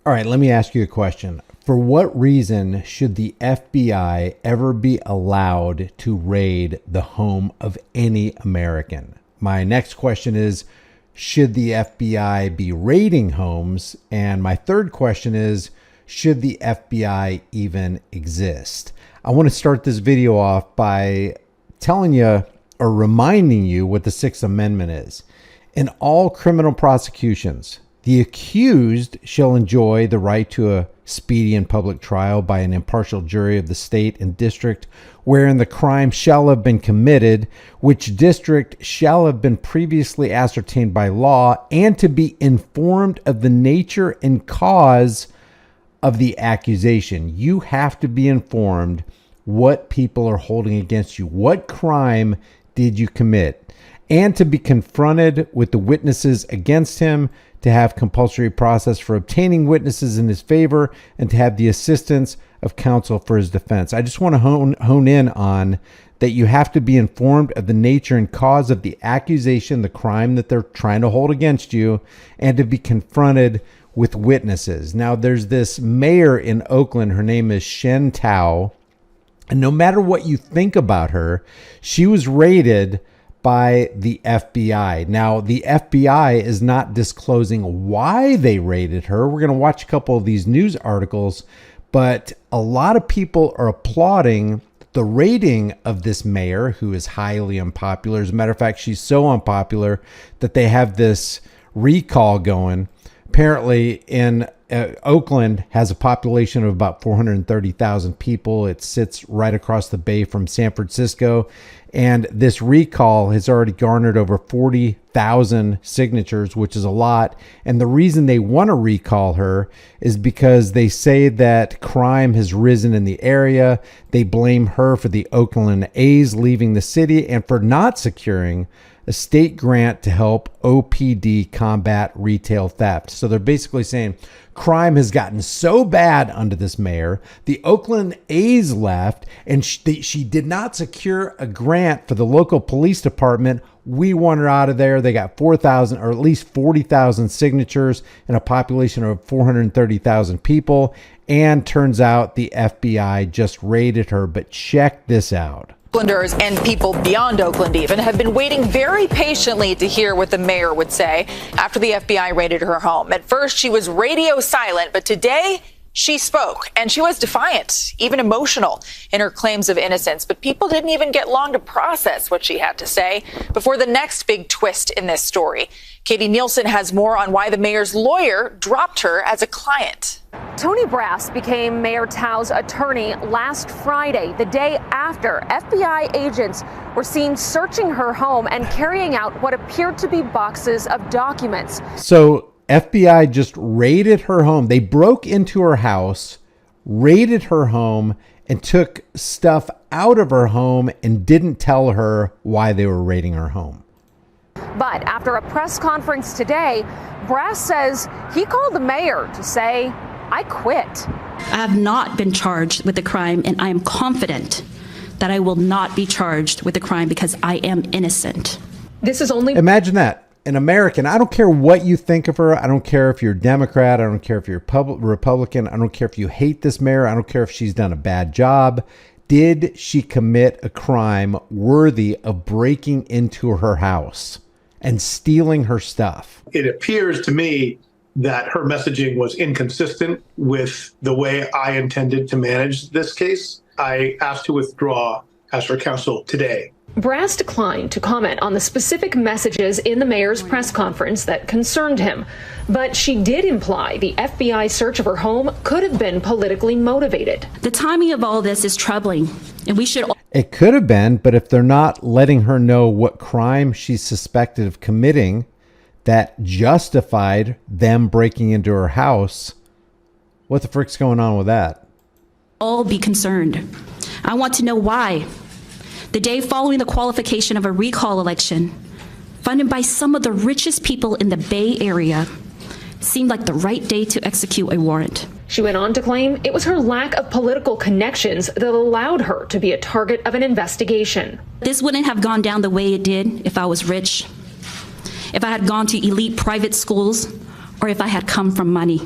All right, let me ask you a question. For what reason should the FBI ever be allowed to raid the home of any American? My next question is, should the FBI be raiding homes? And my third question is, should the FBI even exist? I want to start this video off by telling you or reminding you what the Sixth Amendment is. In all criminal prosecutions, the accused shall enjoy the right to a speedy and public trial by an impartial jury of the state and district wherein the crime shall have been committed, which district shall have been previously ascertained by law, and to be informed of the nature and cause of the accusation. You have to be informed what people are holding against you. What crime did you commit? And to be confronted with the witnesses against him, to have compulsory process for obtaining witnesses in his favor, and to have the assistance of counsel for his defense. I just want to hone in on that you have to be informed of the nature and cause of the accusation, the crime that they're trying to hold against you, and to be confronted with witnesses. Now, there's this mayor in Oakland. Her name is Shen Tao. And no matter what you think about her, she was raided by the FBI. Now, the FBI is not disclosing why they raided her. We're going to watch a couple of these news articles, but a lot of people are applauding the raiding of this mayor, who is highly unpopular. As a matter of fact, she's so unpopular that they have this recall going. Apparently, in Oakland has a population of about 430,000 people. It sits right across the bay from San Francisco. And this recall has already garnered over 40,000 signatures, which is a lot. And the reason they want to recall her is because they say that crime has risen in the area. They blame her for the Oakland A's leaving the city and for not securing a state grant to help OPD combat retail theft. So they're basically saying crime has gotten so bad under this mayor. The Oakland A's left, and she did not secure a grant for the local police department. We want her out of there. They got 4,000 or at least 40,000 signatures and a population of 430,000 people. And turns out the FBI just raided her. But check this out. Oaklanders and people beyond Oakland even have been waiting very patiently to hear what the mayor would say after the FBI raided her home. At first, she was radio silent, but today she spoke, and she was defiant, even emotional in her claims of innocence. But people didn't even get long to process what she had to say before the next big twist in this story. Katie Nielsen has more on why the mayor's lawyer dropped her as a client. Tony Brass became Mayor Tao's attorney last Friday, the day after FBI agents were seen searching her home and carrying out what appeared to be boxes of documents. So FBI just raided her home. They broke into her house, raided her home, and took stuff out of her home and didn't tell her why they were raiding her home. But after a press conference today, Brass says he called the mayor to say, "I quit." I have not been charged with the crime, and I am confident that I will not be charged with the crime because I am innocent. This is only... Imagine that. An American. I don't care what you think of her. I don't care if you're Democrat. I don't care if you're Republican. I don't care if you hate this mayor. I don't care if she's done a bad job. Did she commit a crime worthy of breaking into her house and stealing her stuff? It appears to me that her messaging was inconsistent with the way I intended to manage this case. I asked to withdraw as her counsel today. Brass declined to comment on the specific messages in the mayor's press conference that concerned him, but she did imply the FBI search of her home could have been politically motivated. The timing of all this is troubling, and we should... It could have been, but if they're not letting her know what crime she's suspected of committing that justified them breaking into her house, what the frick's going on with that? all be concerned. I want to know why. The day following the qualification of a recall election, funded by some of the richest people in the Bay Area, seemed like the right day to execute a warrant. She went on to claim it was her lack of political connections that allowed her to be a target of an investigation. This wouldn't have gone down the way it did if I was rich, if I had gone to elite private schools, or if I had come from money.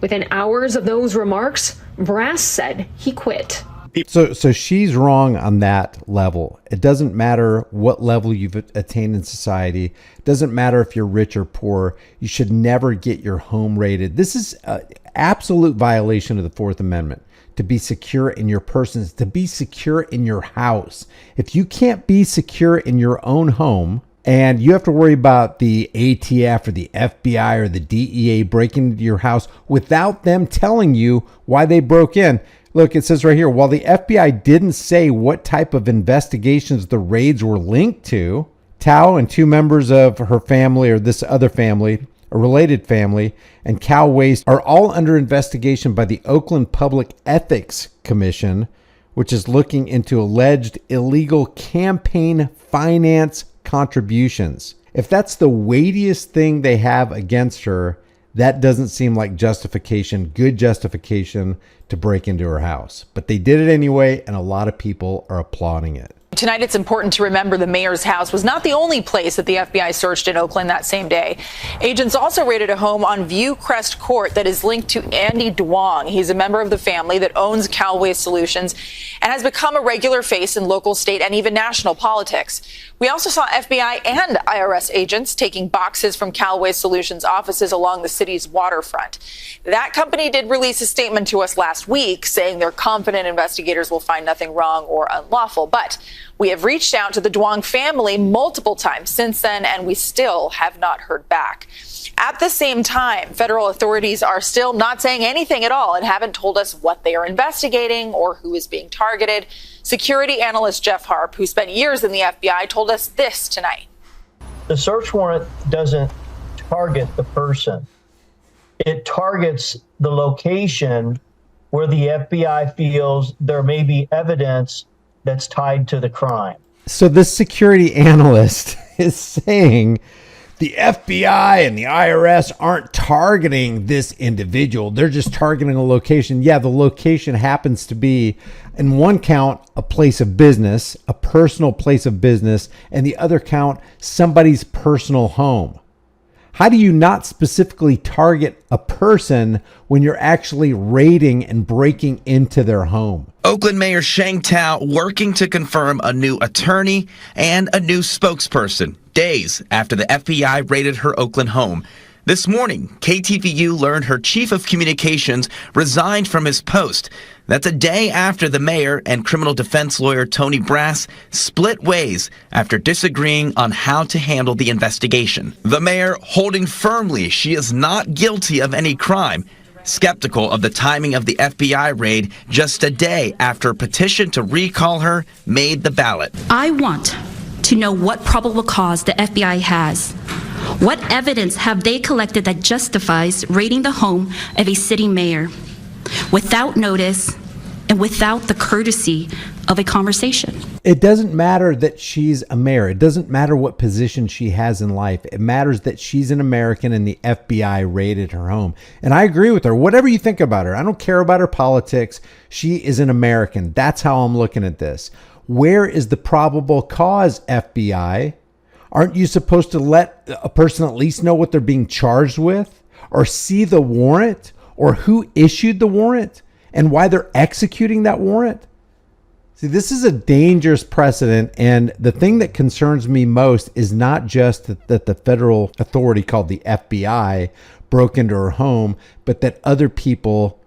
Within hours of those remarks, Brass said he quit. So she's wrong on that level. It doesn't matter what level you've attained in society. It doesn't matter if you're rich or poor. You should never get your home raided. This is an absolute violation of the Fourth Amendment. To be secure in your persons, to be secure in your house. If you can't be secure in your own home, and you have to worry about the ATF or the FBI or the DEA breaking into your house without them telling you why they broke in. Look, it says right here, while the FBI didn't say what type of investigations the raids were linked to, Tao and two members of her family, or this other family, a related family, and Cal Waste are all under investigation by the Oakland Public Ethics Commission, which is looking into alleged illegal campaign finance contributions. If that's the weightiest thing they have against her, that doesn't seem like justification, good justification to break into her house. But they did it anyway, and a lot of people are applauding it. Tonight, it's important to remember the mayor's house was not the only place that the FBI searched in Oakland that same day. Agents also raided a home on Viewcrest Court that is linked to Andy Duong. He's a member of the family that owns Cal Waste Solutions and has become a regular face in local, state, and even national politics. We also saw FBI and IRS agents taking boxes from Cal Waste Solutions offices along the city's waterfront. That company did release a statement to us last week saying they're confident investigators will find nothing wrong or unlawful. But we have reached out to the Duong family multiple times since then, and we still have not heard back. At the same time, federal authorities are still not saying anything at all and haven't told us what they are investigating or who is being targeted. Security analyst Jeff Harp, who spent years in the FBI, told us this tonight. The search warrant doesn't target the person. It targets the location where the FBI feels there may be evidence that's tied to the crime. So this security analyst is saying the FBI and the IRS aren't targeting this individual. They're just targeting a location. Yeah, the location happens to be, in one count, a place of business, a personal place of business, and the other count, somebody's personal home. How do you not specifically target a person when you're actually raiding and breaking into their home? Oakland Mayor Sheng Tao working to confirm a new attorney and a new spokesperson days after the FBI raided her Oakland home. This morning, KTVU learned her chief of communications resigned from his post. That's a day after the mayor and criminal defense lawyer Tony Brass split ways after disagreeing on how to handle the investigation. The mayor holding firmly she is not guilty of any crime, skeptical of the timing of the FBI raid just a day after a petition to recall her made the ballot. I want to know what probable cause the FBI has. What evidence have they collected that justifies raiding the home of a city mayor without notice and without the courtesy of a conversation? It doesn't matter that she's a mayor. It doesn't matter what position she has in life. It matters that she's an American and the FBI raided her home. And I agree with her. Whatever you think about her, I don't care about her politics. She is an American. That's how I'm looking at this. Where is the probable cause, FBI? Aren't you supposed to let a person at least know what they're being charged with, or see the warrant, or who issued the warrant and why they're executing that warrant? See, this is a dangerous precedent, and the thing that concerns me most is not just that the federal authority called the FBI broke into her home, but that other people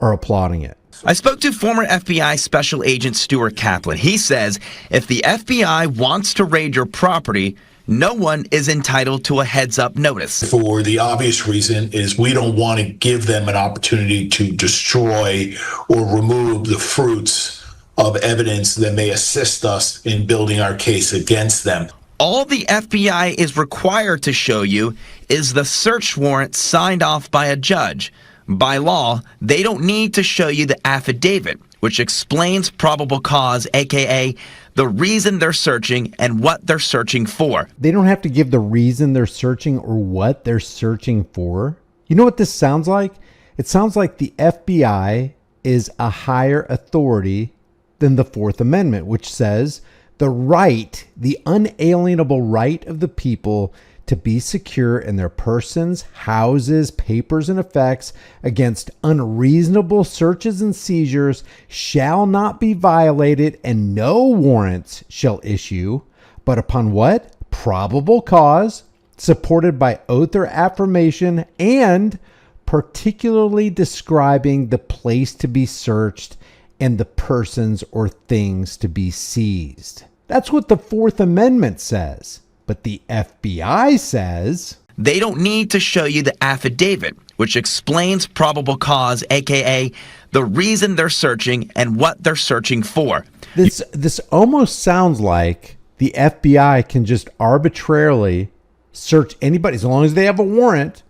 are applauding it. I spoke to former FBI Special Agent Stuart Kaplan. He says if the FBI wants to raid your property, no one is entitled to a heads-up notice. For the obvious reason is we don't want to give them an opportunity to destroy or remove the fruits of evidence that may assist us in building our case against them. All the FBI is required to show you is the search warrant signed off by a judge. By law, they don't need to show you the affidavit, which explains probable cause, aka the reason they're searching and what they're searching for. They don't have to give the reason they're searching or what they're searching for. You know what this sounds like? It sounds like the FBI is a higher authority than the Fourth Amendment, which says the right, the unalienable right of the people to be secure in their persons, houses, papers, and effects against unreasonable searches and seizures shall not be violated, and no warrants shall issue, but upon what? Probable cause, supported by oath or affirmation, and particularly describing the place to be searched and the persons or things to be seized. That's what the Fourth Amendment says. But the FBI says they don't need to show you the affidavit, which explains probable cause, aka the reason they're searching and what they're searching for. This almost sounds like the FBI can just arbitrarily search anybody. As long as they have a warrant,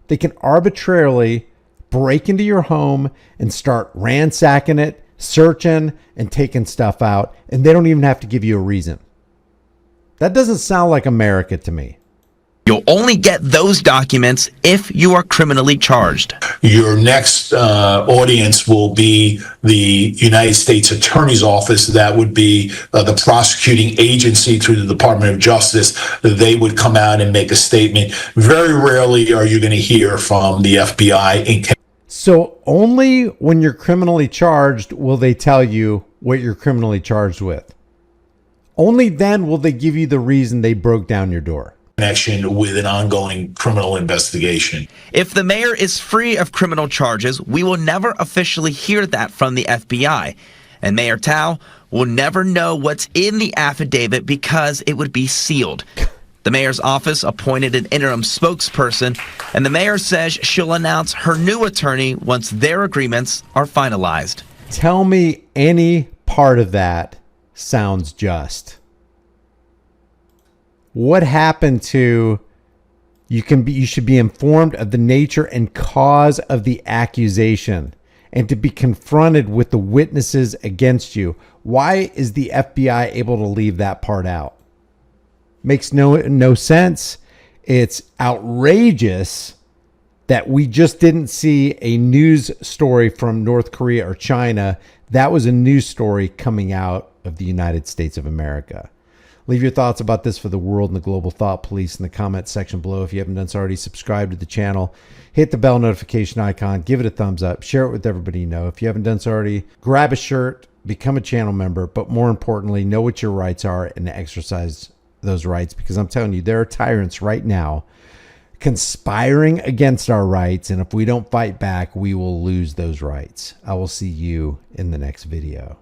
they can arbitrarily break into your home and start ransacking it, searching and taking stuff out, and they don't even have to give you a reason. That doesn't sound like America to me. You'll only get those documents if you are criminally charged. Your next audience will be the United States Attorney's Office. That would be the prosecuting agency through the Department of Justice. They would come out and make a statement. Very rarely are you going to hear from the FBI. So only when you're criminally charged will they tell you what you're criminally charged with. Only then will they give you the reason they broke down your door. Connection with an ongoing criminal investigation. If the mayor is free of criminal charges, we will never officially hear that from the FBI. And Mayor Tao will never know what's in the affidavit because it would be sealed. The mayor's office appointed an interim spokesperson, and the mayor says she'll announce her new attorney once their agreements are finalized. Tell me any part of that sounds just. What happened to you should be informed of the nature and cause of the accusation and to be confronted with the witnesses against you? Why is the FBI able to leave that part out? Makes no sense. It's outrageous that we just didn't see a news story from North Korea or China. That was a news story coming out of the United States of America. Leave your thoughts about this for the world and the global thought police in the comment section below. If you haven't done so already, subscribe to the channel. Hit the bell notification icon. Give it a thumbs up. Share it with everybody you know. If you haven't done so already, grab a shirt, become a channel member, but more importantly, know what your rights are and exercise those rights, because I'm telling you, there are tyrants right now conspiring against our rights, and if we don't fight back, we will lose those rights. I will see you in the next video.